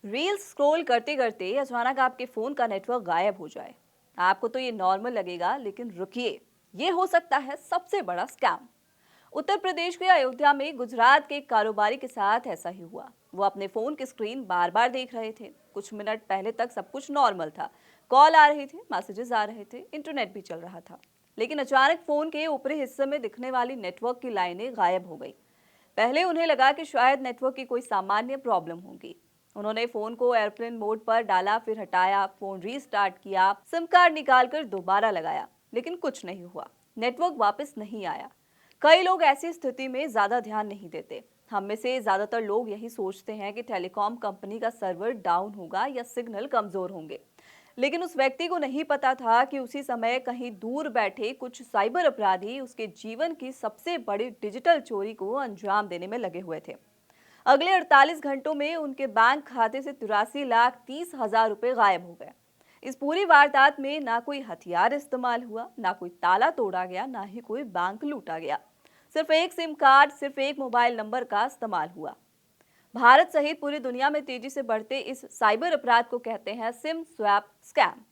Reels scroll करते करते अचानक आपके फोन का नेटवर्क गायब हो जाए। आपको तो ये नॉर्मल लगेगा, लेकिन रुकिए, ये हो सकता है सबसे बड़ा स्कैम। उत्तर प्रदेश के अयोध्या में गुजरात के एक कारोबारी के साथ ऐसा ही हुआ। वो अपने फोन की स्क्रीन बार बार देख रहे थे। कुछ मिनट पहले तक सब कुछ नॉर्मल था। कॉल आ रही थी, मैसेजेस आ रहे थे, इंटरनेट भी चल रहा था। लेकिन अचानक फोन के ऊपरी हिस्से में दिखने वाली नेटवर्क की लाइनें गायब हो गई। पहले उन्हें लगा कि शायद नेटवर्क की कोई सामान्य प्रॉब्लम होगी। उन्होंने फोन को एयरप्लेन मोड पर डाला, फिर हटाया, फोन रीस्टार्ट किया, सिम कार्ड निकालकर दोबारा लगाया, लेकिन कुछ नहीं हुआ। नेटवर्क वापस नहीं आया। कई लोग ऐसी स्थिति में ज्यादा ध्यान नहीं देते। हम में से ज्यादातर लोग यही सोचते हैं कि टेलीकॉम कंपनी का सर्वर डाउन होगा या सिग्नल कमजोर होंगे। लेकिन उस व्यक्ति को नहीं पता था कि उसी समय कहीं दूर बैठे कुछ साइबर अपराधी उसके जीवन की सबसे बड़ी डिजिटल चोरी को अंजाम देने में लगे हुए थे। अगले 48 घंटों में उनके बैंक खाते से 83,30,000 रुपए गायब हो गए। इस पूरी वारदात में ना कोई हथियार इस्तेमाल हुआ, ना कोई ताला तोड़ा गया, ना ही कोई बैंक लूटा गया। सिर्फ एक सिम कार्ड, सिर्फ एक मोबाइल नंबर का इस्तेमाल हुआ। भारत सहित पूरी दुनिया में तेजी से बढ़ते इस साइबर अपराध को कहते हैं सिम स्वैप स्कैम।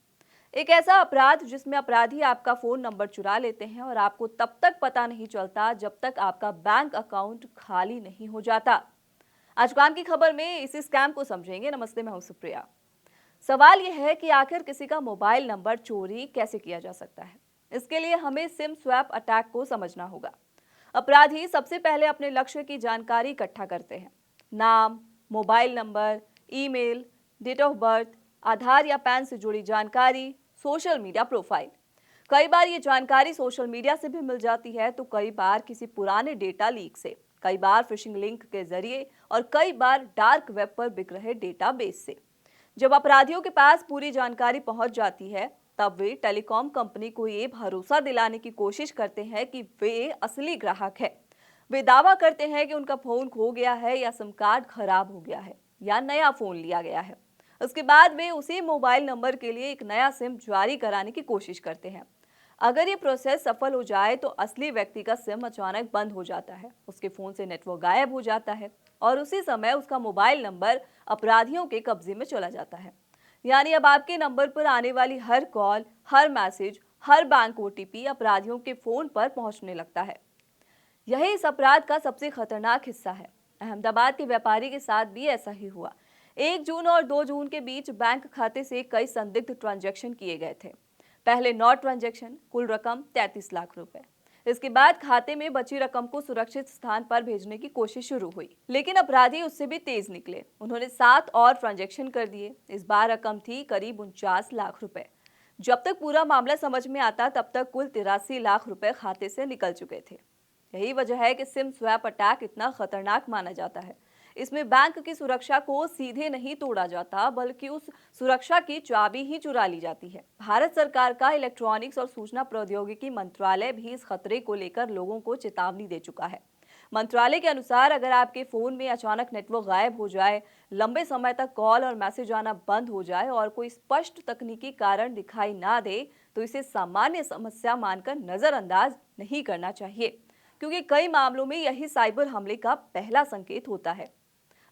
एक ऐसा अपराध जिसमें अपराधी आपका फोन नंबर चुरा लेते हैं और आपको तब तक पता नहीं चलता जब तक आपका बैंक अकाउंट खाली नहीं हो जाता। आज काम की खबर में इसी स्कैम को समझेंगे। नमस्ते, मैं हूं सुप्रिया। सवाल यह है कि आखिर किसी का मोबाइल नंबर चोरी कैसे किया जा सकता है। इसके लिए हमें सिम स्वैप अटैक को समझना होगा। अपराधी सबसे पहले अपने लक्ष्य की जानकारी इकट्ठा करते हैं। नाम, mobile number, email, date of birth, Aadhaar या पैन से जुड़ी जानकारी, सोशल मीडिया प्रोफाइल। कई बार ये जानकारी सोशल मीडिया से भी मिल जाती है, तो कई बार किसी पुराने डेटा लीक से, कई बार फिशिंग लिंक के जरिए और कई बार डार्क वेब पर बिक रहे डेटाबेस से। जब अपराधियों के पास पूरी जानकारी पहुंच जाती है, तब वे टेलीकॉम कंपनी को ये भरोसा दिलाने की कोशिश करते हैं कि वे असली ग्राहक है। वे दावा करते हैं कि उनका फोन खो गया है या सिम कार्ड खराब हो गया है या नया फोन लिया गया है। उसके बाद वे उसी मोबाइल नंबर के लिए एक नया सिम जारी कराने की कोशिश करते हैं। अगर ये प्रोसेस सफल हो जाए तो असली व्यक्ति का सिम अचानक बंद हो जाता है, उसके फोन से नेटवर्क गायब हो जाता है और उसी समय उसका मोबाइल नंबर अपराधियों के कब्जे में चला जाता है। यानी अब आपके नंबर पर आने वाली हर कॉल, हर मैसेज, हर बैंक ओटीपी अपराधियों के फोन पर पहुंचने लगता है। यही इस अपराध का सबसे खतरनाक हिस्सा है। अहमदाबाद के व्यापारी के साथ भी ऐसा ही हुआ। 1 जून और 2 जून के बीच बैंक खाते से कई संदिग्ध ट्रांजैक्शन किए गए थे। पहले 9 ट्रांजैक्शन, कुल रकम 33 लाख रुपए। इसके बाद खाते में बची रकम को सुरक्षित स्थान पर भेजने की कोशिश शुरू हुई, लेकिन अपराधी उससे भी तेज निकले। उन्होंने 7 और ट्रांजैक्शन कर दिए। इस बार रकम थी करीब 49 लाख रुपए। जब तक पूरा मामला समझ में आता, तब तक कुल 83 लाख रुपए खाते से निकल चुके थे। यही वजह है कि सिम स्वैप अटैक इतना खतरनाक माना जाता है। इसमें बैंक की सुरक्षा को सीधे नहीं तोड़ा जाता, बल्कि उस सुरक्षा की चाबी ही चुरा ली जाती है। भारत सरकार का इलेक्ट्रॉनिक्स और सूचना प्रौद्योगिकी मंत्रालय भी इस खतरे को लेकर लोगों को चेतावनी दे चुका है। मंत्रालय के अनुसार अगर आपके फोन में अचानक नेटवर्क गायब हो जाए, लंबे समय तक कॉल और मैसेज आना बंद हो जाए और कोई स्पष्ट तकनीकी कारण दिखाई ना दे, तो इसे सामान्य समस्या मानकर नजरअंदाज नहीं करना चाहिए, क्योंकि कई मामलों में यही साइबर हमले का पहला संकेत होता है।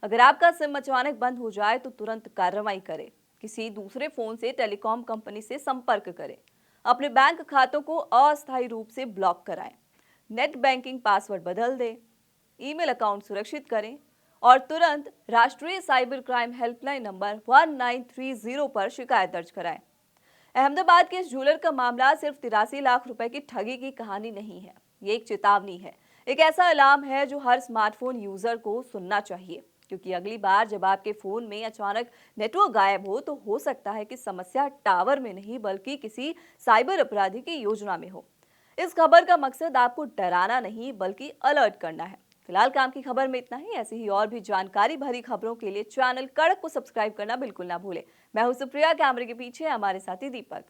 अगर आपका सिम अचानक बंद हो जाए तो तुरंत कार्रवाई करें। किसी दूसरे फोन से टेलीकॉम कंपनी से संपर्क करें। अपने बैंक खातों को अस्थायी रूप से ब्लॉक कराएं। नेट बैंकिंग पासवर्ड बदल दें। ईमेल अकाउंट सुरक्षित करें और तुरंत राष्ट्रीय साइबर क्राइम हेल्पलाइन नंबर 1930 पर शिकायत दर्ज कराएं। अहमदाबाद के इस ज्वेलर का मामला सिर्फ 83 लाख रुपए की ठगी की कहानी नहीं है। ये एक चेतावनी है, एक ऐसा अलार्म है जो हर स्मार्टफोन यूजर को सुनना चाहिए, क्योंकि अगली बार जब आपके फोन में अचानक नेटवर्क गायब हो, तो हो सकता है कि समस्या टावर में नहीं बल्कि किसी साइबर अपराधी की योजना में हो। इस खबर का मकसद आपको डराना नहीं बल्कि अलर्ट करना है। फिलहाल काम की खबर में इतना ही। ऐसी ही और भी जानकारी भरी खबरों के लिए चैनल कड़क को सब्सक्राइब करना बिल्कुल ना भूले। मैं हूं सुप्रिया, कैमरे के पीछे हमारे साथी दीपक।